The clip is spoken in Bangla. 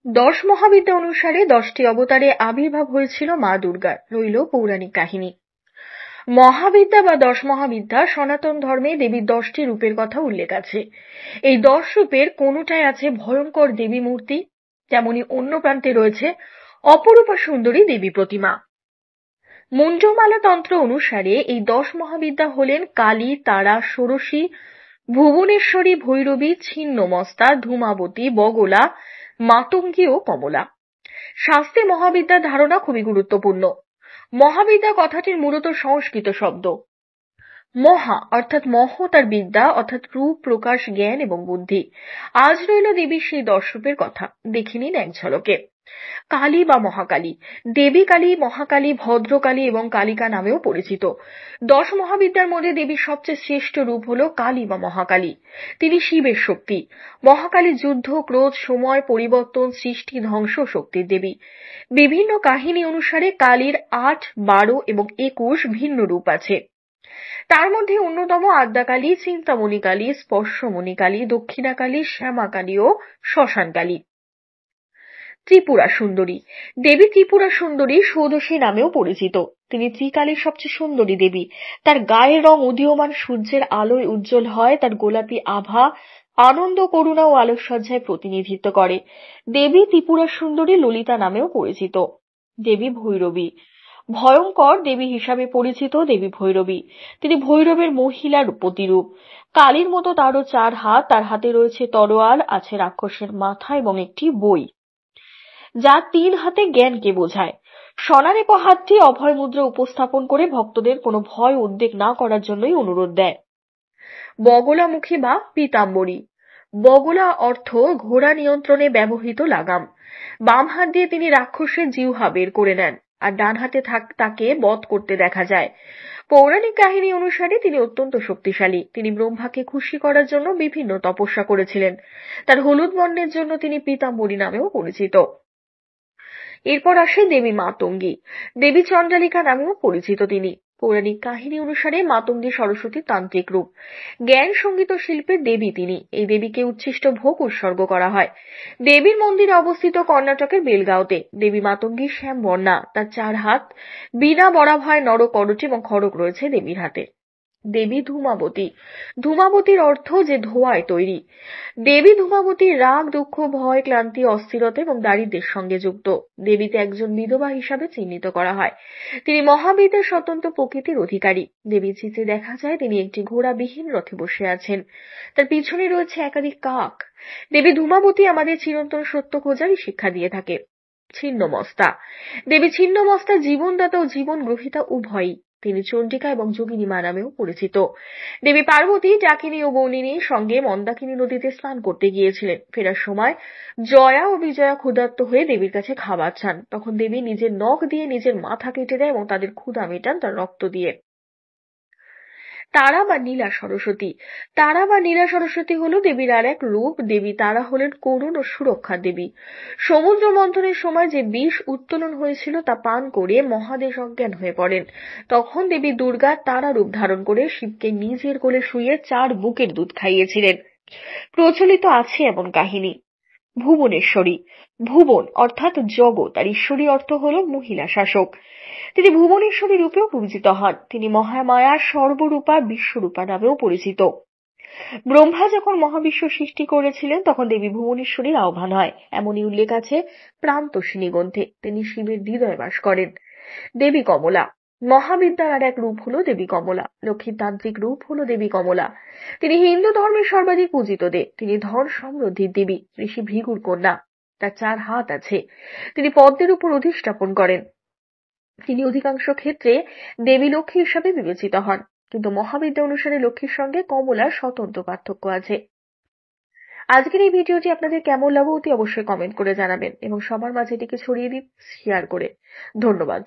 দশ মহাবিদ্যা অনুসারে 10টি অবতারে আবির্ভাব হয়েছিল মা দুর্গার, রইল পৌরাণিক কাহিনী। মহাবিদ্যা বা 10 মহাবিদ্যা সনাতন ধর্মে দেবীর 10টি রূপের কথা উল্লেখ আছে। এই 10 রূপের কোনোটাই আছে ভয়ঙ্কর দেবী মূর্তি, তেমনি অন্য প্রান্তে রয়েছে অপরূপা সুন্দরী দেবী প্রতিমা। মুন্ডমালা তন্ত্র অনুসারে এই 10 মহাবিদ্যা হলেন কালী, তারা, ষোড়শী, ভুবনেশ্বরী, ভৈরবী, ছিন্নমস্তা, ধূমাবতী, বগলা, মাতঙ্গী ও কমলা। শাস্ত্রে মহাবিদ্যার ধারণা খুবই গুরুত্বপূর্ণ। মহাবিদ্যা কথাটির মূলত সংস্কৃত শব্দ। মহা অর্থাৎ মহৎ আর বিদ্যা অর্থাৎ রূপ, প্রকাশ, জ্ঞান এবং বুদ্ধি। আজ রইল দেবীর সেই 10 রূপের কথা, দেখে নিন এক ঝলকে। কালী বা মহাকালী। দেবী কালী, মহাকালী, ভদ্রকালী এবং কালিকা নামেও পরিচিত। 10 মহাবিদ্যার মধ্যে দেবীর সবচেয়ে শ্রেষ্ঠ রূপ হল কালী বা মহাকালী। তিনি শিবের শক্তি। মহাকালী যুদ্ধ, ক্রোধ, সময় পরিবর্তন, সৃষ্টি, ধ্বংস শক্তির দেবী। বিভিন্ন কাহিনী অনুসারে কালীর 8, 12 এবং 21 ভিন্ন রূপ আছে। তার মধ্যে অন্যতম আদ্যাকালী, চিন্তামণি কালী, স্পর্শমণি কালী, দক্ষিণাকালী, শ্যামাকালী ও শ্মশানকালী। ত্রিপুরা সুন্দরী। দেবী ত্রিপুরা সুন্দরী ষোড়শী নামেও পরিচিত। তিনি ত্রিকালের সবচেয়ে সুন্দরী দেবী। তার গায়ের রং উদীয়মান সূর্যের আলোয় উজ্জ্বল হয়। তার গোলাপি আভা আনন্দ, করুণা ও আলোকসজ্জায় প্রতিনিধিত্ব করে। দেবী ত্রিপুরা সুন্দরী ললিতা নামেও পরিচিত। দেবী ভৈরবী। ভয়ঙ্কর দেবী হিসাবে পরিচিত দেবী ভৈরবী। তিনি ভৈরবের মহিলার প্রতিরূপ। কালীর মতো তারও 4 হাত। তার হাতে রয়েছে তরোয়াল, আছে রাক্ষসের মাথা এবং একটি বই, যা 3 হাতে জ্ঞানকে বোঝায়। স্বনারেপ হাতটি অভয় মুদ্রা উপস্থাপন করে ভক্তদের কোনো ভয় উদ্বেগ না করার জন্যই অনুরোধ দেয়। বগলামুখী বা পীতাম্বরী। বগলা অর্থ ঘোড়া নিয়ন্ত্রণে ব্যবহৃত লাগাম। বাম হাত দিয়ে তিনি রাক্ষসের জিহ্বা বের করে নেন, আর ডান হাতে তাকে বধ করতে দেখা যায়। পৌরাণিক কাহিনী অনুসারে তিনি অত্যন্ত শক্তিশালী। তিনি ব্রহ্মাকে খুশি করার জন্য বিভিন্ন তপস্যা করেছিলেন। তার হলুদ বর্ণের জন্য তিনি পীতাম্বরী নামেও পরিচিত। এরপর আসে দেবী মাতঙ্গী। দেবী চণ্ডালিকা নামেও পরিচিত তিনি। পৌরাণিক কাহিনী অনুসারে মাতঙ্গী সরস্বতীর তান্ত্রিক রূপ। জ্ঞান, সঙ্গীত ও শিল্পের দেবী তিনি। এই দেবীকে উচ্ছিষ্ট ভোগ উৎসর্গ করা হয়। দেবীর মন্দির অবস্থিত কর্ণাটকের বেলগাঁওতে। দেবী মাতঙ্গী শ্যামবর্ণা। তার 4 হাত, বীণা, বরাভয়, নরকরচী এবং খড়গ রয়েছে দেবীর হাতে। দেবী ধূমাবতী। ধূমাবতীর অর্থ যে ধোঁয়ায় তৈরি। দেবী ধূমাবতী রাগ, দুঃখ, ভয়, ক্লান্তি, অস্থিরতা এবং দারিদ্র্যের সঙ্গে যুক্ত। দেবীতে একজন বিধবা হিসাবে চিহ্নিত করা হয়। তিনি মহাবিদ্যার স্বতন্ত্র প্রকৃতির অধিকারী। দেবীর চিত্রে দেখা যায় তিনি একটি ঘোড়াবিহীন রথে বসে আছেন। তার পিছনে রয়েছে একাধিক কাক। দেবী ধূমাবতী আমাদের চিরন্তন সত্য খোঁজারই শিক্ষা দিয়ে থাকে। ছিন্নমস্তা। দেবী ছিন্নমস্তা জীবনদাতা ও জীবন গ্রহীতা উভয়ই। তিনি চণ্ডিকা এবং যোগিনী মা নামেও পরিচিত। দেবী পার্বতী ডাকিনী ও গৌনিনীর সঙ্গে মন্দাকিনী নদীতে স্নান করতে গিয়েছিলেন। ফেরার সময় জয়া ও বিজয়া ক্ষুধার্ত হয়ে দেবীর কাছে খাবার চান। তখন দেবী নিজের নখ দিয়ে নিজের মাথা কেটে দেয় এবং তাদের ক্ষুধা মেটান তার রক্ত দিয়ে। তারা বা নীলা সরস্বতী। তারা বা নীলা সরস্বতী হল দেবীর আর এক রূপ। দেবী তারা হলেন করুণ ও সুরক্ষার দেবী। সমুদ্র মন্থনের সময় যে বিষ উত্তোলন হয়েছিল তা পান করে মহাদেশ অজ্ঞান হয়ে পড়েন। তখন দেবী দুর্গা তারা রূপ ধারণ করে শিবকে নিজের কোলে শুইয়ে 4 বুকের দুধ খাইয়েছিলেন। প্রচলিত আছে এমন কাহিনী। ভুবনেশ্বরী। ভুবন অর্থাৎ জগৎ আর ঈশ্বরী অর্থ হল মহিলা শাসক। তিনি ভুবনেশ্বরী রূপেও পরিচিত হন। তিনি মহামায়া, সর্বরূপা, বিশ্বরূপা নামেও পরিচিত। ব্রহ্মা যখন মহাবিশ্ব সৃষ্টি করেছিলেন তখন দেবী ভুবনেশ্বরীর আহ্বান হয়, এমনই উল্লেখ আছে প্রান্তোষিনী গ্রন্থে। তিনি শিবের হৃদয়ে বাস করেন। দেবী কমলা। মহাবিদ্যার আর এক রূপ হলো দেবী কমলা। লক্ষ্মীর তান্ত্রিক রূপ হলো দেবী কমলা। তিনি হিন্দু ধর্মের সর্বাধিক পূজিত দেব। তিনি ধন সমৃদ্ধির দেবী। ঋষি ভৃগুর কন্যা। তার 4 হাত আছে। তিনি পদ্মের উপর অধিষ্ঠাপন করেন। তিনি অধিকাংশ ক্ষেত্রে দেবী লক্ষ্মী হিসাবে বিবেচিত হন, কিন্তু মহাবিদ্যা অনুসারে লক্ষ্মীর সঙ্গে কমলার স্বতন্ত্র পার্থক্য আছে। আজকের এই ভিডিওটি আপনাদের কেমন লাগলো অতি অবশ্যই কমেন্ট করে জানাবেন এবং সবার মাঝে এটিকে ছড়িয়ে দিন শেয়ার করে। ধন্যবাদ।